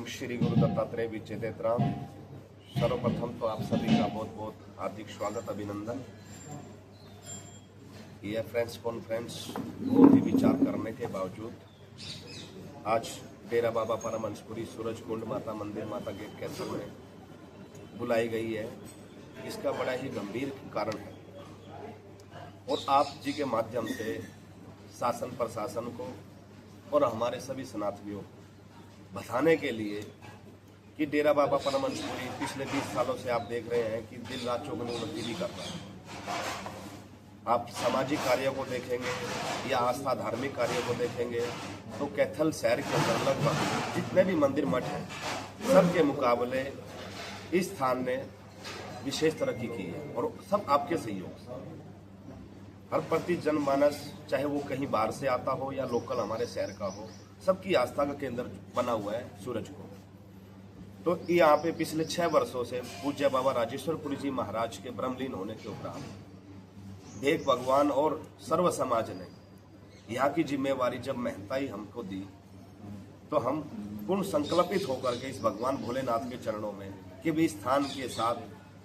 श्री गुरु दत्तात्रेय विचेतेतराम। सर्वप्रथम तो आप सभी का बहुत बहुत हार्दिक स्वागत, अभिनंदन। यह फ्रेंड्स कॉन्फ्रेंस बहुत ही विचार करने के बावजूद आज डेरा बाबा परमहंसपुरी सूरजकुंड माता मंदिर माता गेट कैथल में बुलाई गई है। इसका बड़ा ही गंभीर कारण है और आप जी के माध्यम से शासन प्रशासन को और हमारे सभी सनातनियों बताने के लिए कि डेरा बाबा परमहंसपुरी पिछले 20 सालों से आप देख रहे हैं कि दिन रात चौगुनी उन्नति भी कर रहा है। आप सामाजिक कार्यों को देखेंगे या आस्था धार्मिक कार्यों को देखेंगे तो कैथल शहर के अंदर लगभग जितने भी मंदिर मठ हैं सबके मुकाबले इस स्थान ने विशेष तरक्की की है और सब आपके सहयोग से। हर प्रति जनमानस चाहे वो कहीं बाहर से आता हो या लोकल हमारे शहर का हो, सबकी आस्था का केंद्र बना हुआ है सूरजकुंड। तो यहाँ पे पिछले 6 वर्षों से पूज्य बाबा राजेश्वरपुरी जी महाराज के ब्रह्मलीन होने के उपरांत देव भगवान और सर्व समाज ने यहाँ की जिम्मेवारी जब महंताई हमको दी तो हम पूर्ण संकल्पित होकर के इस भगवान भोलेनाथ के चरणों में कि भी स्थान के साथ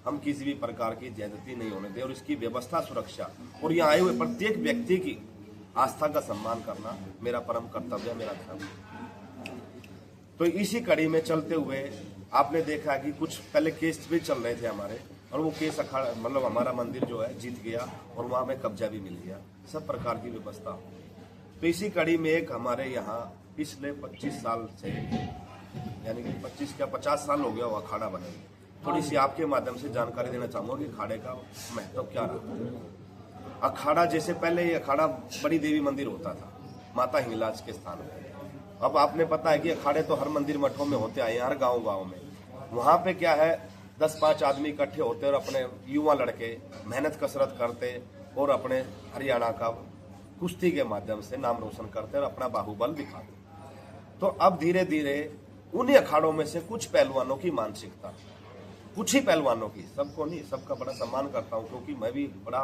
हम किसी भी प्रकार की ज्यादती नहीं होने दें और इसकी व्यवस्था सुरक्षा और यहाँ आए हुए प्रत्येक व्यक्ति की आस्था का सम्मान करना मेरा परम कर्तव्य है, मेरा धर्म। तो इसी कड़ी में चलते हुए आपने देखा कि कुछ पहले केस भी चल रहे थे हमारे और वो केस अखाड़ा मतलब हमारा मंदिर जो है जीत गया और वहाँ में कब्जा भी मिल गया, सब प्रकार की व्यवस्था हो। तो इसी कड़ी में एक हमारे यहाँ पिछले 25 साल से यानी कि 25 क्या 50 साल हो गया वो अखाड़ा बने। थोड़ी सी आपके माध्यम से जानकारी देना चाहूँगा कि अखाड़े का महत्व क्या रहा। अखाड़ा जैसे पहले ये अखाड़ा बड़ी देवी मंदिर होता था माता हिंगलाज के स्थान पर। अब आपने पता है कि अखाड़े तो हर मंदिर मठों में होते आए, हर गांव में। वहां पे क्या है 10-5 आदमी इकट्ठे होते और अपने युवा लड़के मेहनत कसरत करते और अपने हरियाणा का कुश्ती के माध्यम से नाम रोशन करते और अपना बाहुबल दिखाते। तो अब धीरे धीरे उन्हीं अखाड़ों में से कुछ पहलवानों की मानसिकता, कुछ ही पहलवानों की, सबको नहीं, सबका बड़ा सम्मान करता हूँ क्योंकि मैं भी बड़ा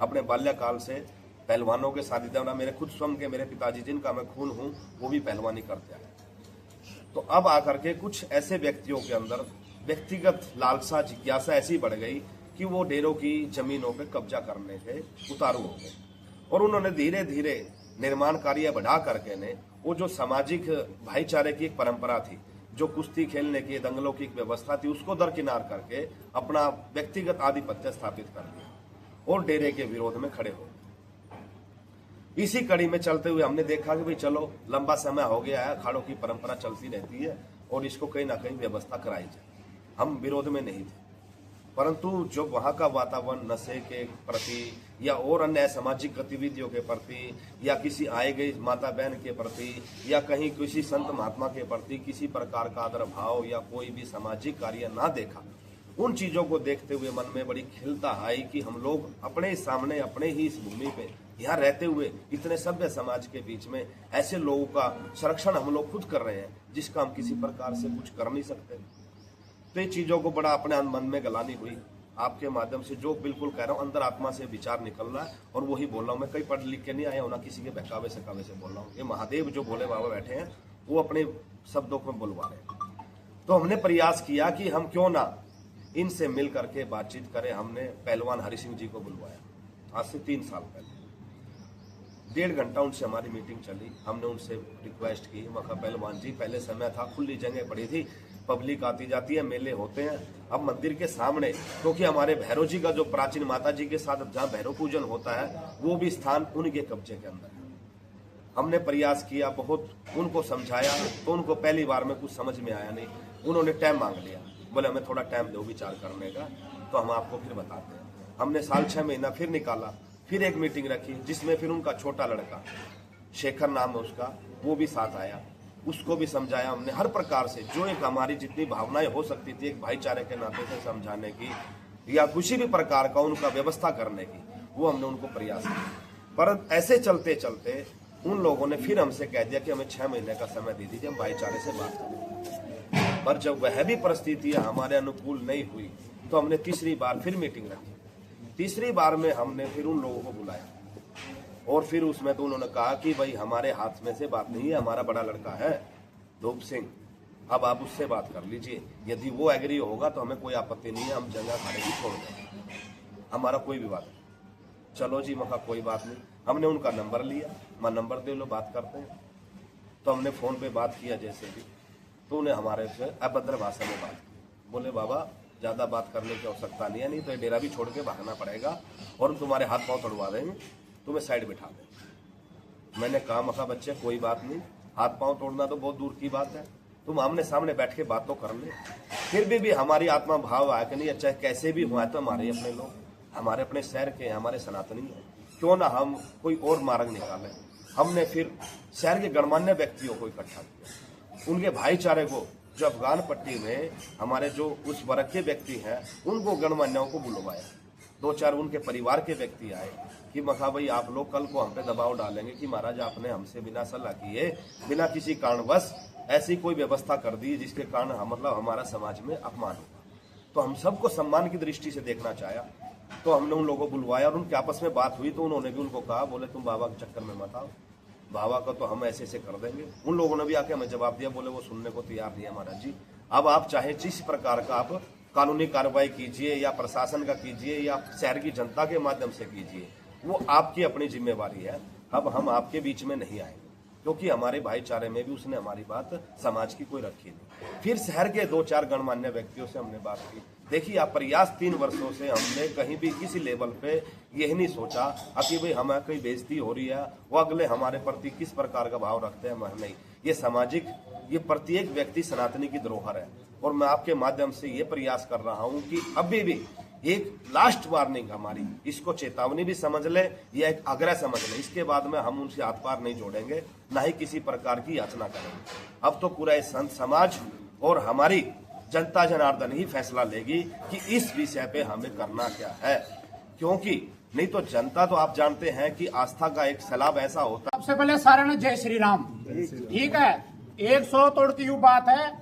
अपने बाल्यकाल से पहलवानों के साथ देना, मेरे खुद स्वयं के मेरे पिताजी जिनका मैं खून हूँ वो भी पहलवानी करते हैं। तो अब आकर के कुछ ऐसे व्यक्तियों के अंदर व्यक्तिगत लालसा जिज्ञासा ऐसी बढ़ गई कि वो डेरों की जमीनों पे कब्जा करने के उतारू हो गए और उन्होंने धीरे धीरे निर्माण कार्य बढ़ा करके ने वो जो सामाजिक भाईचारे की एक परंपरा थी, जो कुश्ती खेलने की दंगलों की एक व्यवस्था थी, उसको दरकिनार करके अपना व्यक्तिगत आधिपत्य स्थापित कर दिया और डेरे के विरोध में खड़े हो। इसी कड़ी में चलते हुए हमने देखा कि भाई चलो लंबा समय हो गया है, अखाड़ों की परंपरा चलती रहती है और इसको कहीं ना कहीं व्यवस्था कराई जाए। हम विरोध में नहीं थे, परंतु जो वहाँ का वातावरण नशे के प्रति या और अन्य सामाजिक गतिविधियों के प्रति या किसी आए गई माता बहन के प्रति या कहीं किसी संत महात्मा के प्रति किसी प्रकार का आदर भाव या कोई भी सामाजिक कार्य ना देखा, उन चीजों को देखते हुए मन में बड़ी खिलता आई कि हम लोग अपने सामने अपने ही इस भूमि पे यहाँ रहते हुए इतने सभ्य समाज के बीच में ऐसे लोगों का संरक्षण हम लोग खुद कर रहे हैं जिसका हम किसी प्रकार से कुछ कर नहीं सकते। तो ये चीजों को बड़ा अपने मन में गलानी हुई। आपके माध्यम से जो बिल्कुल कह रहा हूँ अंदर आत्मा से विचार निकल रहा है और वही बोल रहा हूँ। मैं कहीं पढ़ लिख के नहीं आया हूँ, ना किसी के बहकावे सकावे से बोल रहा हूँ। ये महादेव जो भोले बाबा बैठे हैं वो अपने शब्दों में बुलवा रहे हैं। तो हमने प्रयास किया कि हम क्यों ना इनसे मिल करके बातचीत करें। हमने पहलवान हरि सिंह जी को बुलवाया आज से 3 साल पहले। 1.5 घंटा उनसे हमारी मीटिंग चली। हमने उनसे रिक्वेस्ट की, मखा पहलवान जी पहले समय था, खुली जगह पड़ी थी, पब्लिक आती जाती है, मेले होते हैं। अब मंदिर के सामने क्योंकि हमारे भैरव जी का जो प्राचीन माता जी के साथ जहाँ भैरव पूजन होता है वो भी स्थान उनके कब्जे के अंदर है। हमने प्रयास किया, बहुत उनको समझाया तो उनको पहली बार में कुछ समझ में आया नहीं। उन्होंने टाइम मांग लिया, बोले हमें थोड़ा टाइम दो विचार करने का, तो हम आपको फिर बताते हैं। हमने साल 6 महीना फिर निकाला, फिर एक मीटिंग रखी जिसमें फिर उनका छोटा लड़का शेखर नाम है उसका, वो भी साथ आया। उसको भी समझाया हमने हर प्रकार से, जो एक हमारी जितनी भावनाएं हो सकती थी एक भाईचारे के नाते से समझाने की या किसी भी प्रकार का उनका व्यवस्था करने की, वो हमने उनको प्रयास किया। पर ऐसे चलते चलते उन लोगों ने फिर हमसे कह दिया कि हमें 6 महीने का समय दे दीजिए, हम भाईचारे से बात करें। पर जब वह भी परिस्थितियां हमारे अनुकूल नहीं हुई तो हमने तीसरी बार फिर मीटिंग रखी। तीसरी बार में हमने फिर उन लोगों को बुलाया और फिर उसमें तो उन्होंने कहा कि भाई हमारे हाथ में से बात नहीं है, हमारा बड़ा लड़का है धूप सिंह, अब आप उससे बात कर लीजिए, यदि वो एग्री होगा तो हमें कोई आपत्ति नहीं है, हम जंगा खाने की छोड़ दें, हमारा कोई विवाद नहीं। चलो जी, मका कोई बात नहीं। हमने उनका नंबर लिया, मैं नंबर दे लो, बात करते हैं। तो हमने फोन पे बात किया जैसे भी, तो उन्हें हमारे से अभद्र भाषा में बात की। बोले बाबा ज्यादा बात करने की आवश्यकता नहीं है, नहीं तो ये डेरा भी छोड़ के भागना पड़ेगा और हम तुम्हारे हाथ पांव तोड़वा देंगे, तुम्हें साइड बिठा देंगे। मैंने कहा मका बच्चे कोई बात नहीं, हाथ पांव तोड़ना तो बहुत दूर की बात है, तुम आमने सामने बैठ के बात तो कर ले। फिर भी हमारी आत्मा भाव आया कि नहीं, चाहे कैसे भी हुआ तो हमारे अपने लोग, हमारे अपने शहर के, हमारे सनातनी है, क्यों ना हम कोई और मार्ग निकालें। हमने फिर शहर के गणमान्य व्यक्तियों को इकट्ठा किया, उनके भाईचारे को, जो अफगान पट्टी में हमारे जो उस वर्ग के व्यक्ति हैं उनको गणमान्यों को बुलवाया। 2-4 उनके परिवार के व्यक्ति आए कि मखा भाई आप लोग कल को हम पे दबाव डालेंगे कि महाराज आपने हमसे बिना सलाह किए, बिना किसी कारणवश ऐसी कोई व्यवस्था कर दी जिसके कारण मतलब हमारा समाज में अपमान होगा। तो हम सबको सम्मान की दृष्टि से देखना चाहा, तो हमने उन लोगों को बुलवाया और उनके आपस में बात हुई। तो उन्होंने भी उनको कहा, बोले तुम बाबा के चक्कर में मत आओ, बाबा का तो हम ऐसे ऐसे कर देंगे। उन लोगों ने भी आके हमें जवाब दिया, बोले वो सुनने को तैयार नहीं है महाराज जी, अब आप चाहे जिस प्रकार का आप कानूनी कार्रवाई कीजिए या प्रशासन का कीजिए या शहर की जनता के माध्यम से कीजिए, वो आपकी अपनी जिम्मेवारी है। अब हम आपके बीच में नहीं आएंगे, क्योंकि हमारे भाईचारे में भी उसने हमारी बात समाज की कोई रखी नहीं। फिर शहर के 2-4 गणमान्य व्यक्तियों से हमने बात की। देखिए आप प्रयास 3 वर्षों से हमने कहीं भी किसी लेवल पे यही नहीं सोचा कि भाई हमें कोई बेइज्जती हो रही है, वो अगले हमारे प्रति किस प्रकार का भाव रखते हैं, मैं नहीं। ये सामाजिक, ये प्रत्येक व्यक्ति सनातनी की धरोहर है और मैं आपके माध्यम से ये प्रयास कर रहा हूँ कि अभी भी एक लास्ट वार्निंग हमारी, इसको चेतावनी भी समझ ले या एक आग्रह समझ ले, इसके बाद में हम उनसे हाथ पार नहीं जोड़ेंगे, ना ही किसी प्रकार की याचना करेंगे। अब तो पूरा संत समाज और हमारी जनता जनार्दन ही फैसला लेगी कि इस विषय पे हमें करना क्या है, क्योंकि नहीं तो जनता तो आप जानते हैं कि आस्था का एक सैलाब ऐसा होता है। सबसे पहले सारे ने जय श्री राम, ठीक है। 100 तोड़ की यू बात है,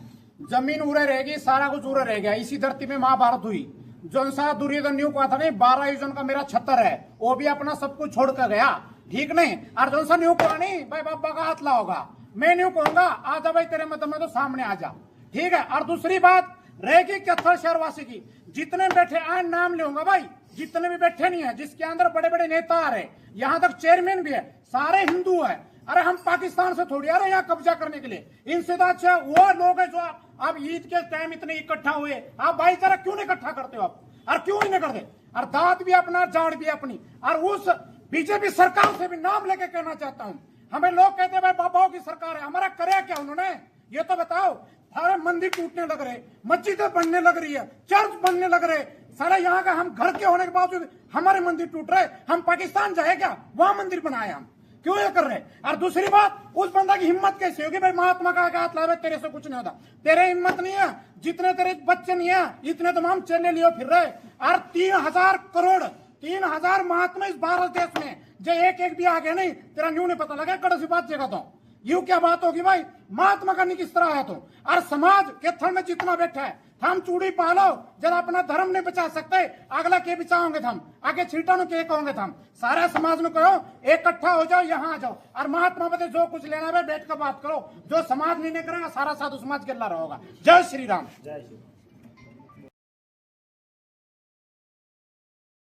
जमीन उड़े रहेगी, सारा कुछ उड़े रह गया। इसी धरती में महाभारत हुई, जो सा दुर्योधन न्यू कहा था नहीं 12 योजन का मेरा 76 है, वो भी अपना सब कुछ छोड़ कर गया, ठीक नहीं। और जो सा न्यू कहा नहीं भाई बाबा का हाथ लाओगा, मैं न्यू कहूंगा आजा भाई तेरे मत में तो सामने आ जा, ठीक है। और दूसरी बात रहेगी कैथल शहरवासी की, जितने बैठे आए नाम लूंगा भाई, जितने भी बैठे नहीं है, जिसके अंदर बड़े बड़े नेता आ रहे, यहाँ तक चेयरमैन भी है, सारे हिंदू है। अरे हम पाकिस्तान से थोड़ी आ रहे यहाँ कब्जा करने के लिए, इनसे तो अच्छा वो लोग है जो आप ईद के टाइम इतने इकट्ठा हुए, आप भाईचारा क्यों नहीं इकट्ठा करते हो आप, और क्यों नहीं करते। और दांत भी अपना, जाड़ भी अपनी। और उस बीजेपी सरकार से भी नाम लेके कहना चाहता हूँ, हमें लोग कहते हैं भाई बाबाओं की सरकार है, हमारा करे क्या उन्होंने, ये तो बताओ। सारे मंदिर टूटने लग रहे, मस्जिदें बनने लग रही है, चर्च बनने लग रहे, सारा यहाँ का हम घर के होने के बावजूद हमारे मंदिर टूट रहे। हम पाकिस्तान जाए क्या, वहां मंदिर बनाए हम, क्यों ये कर रहे। और दूसरी बात, उस बंदा की हिम्मत कैसे होगी भाई महात्मा का हाथ लावे, तेरे से कुछ नहीं होता, तेरे हिम्मत नहीं है, जितने तेरे बच्चे नहीं है इतने तमाम चेले लिए फिर रहे। और 3000 करोड़ 3000 महात्मा इस भारत देश में, जो एक एक भी आगे नहीं, तेरा न्यू नहीं पता लगा कड़सी बात जगह तो यू क्या बात होगी भाई, महात्मा का नहीं किस तरह है तो। और समाज के थल में जितना बैठा है, हम चूड़ी पालो, जब अपना धर्म नहीं बचा सकते, अगला के बचाओगे हम, आगे छीटानो के कहोगे हम। सारा समाज में कहो इकट्ठा हो जाओ, यहाँ आ जाओ, और महात्मा बता जो कुछ लेना है बैठ कर बात करो, जो समाज नहीं करेगा सारा साधु समाज के अल्लाह रहेगा। जय श्री राम। जय श्री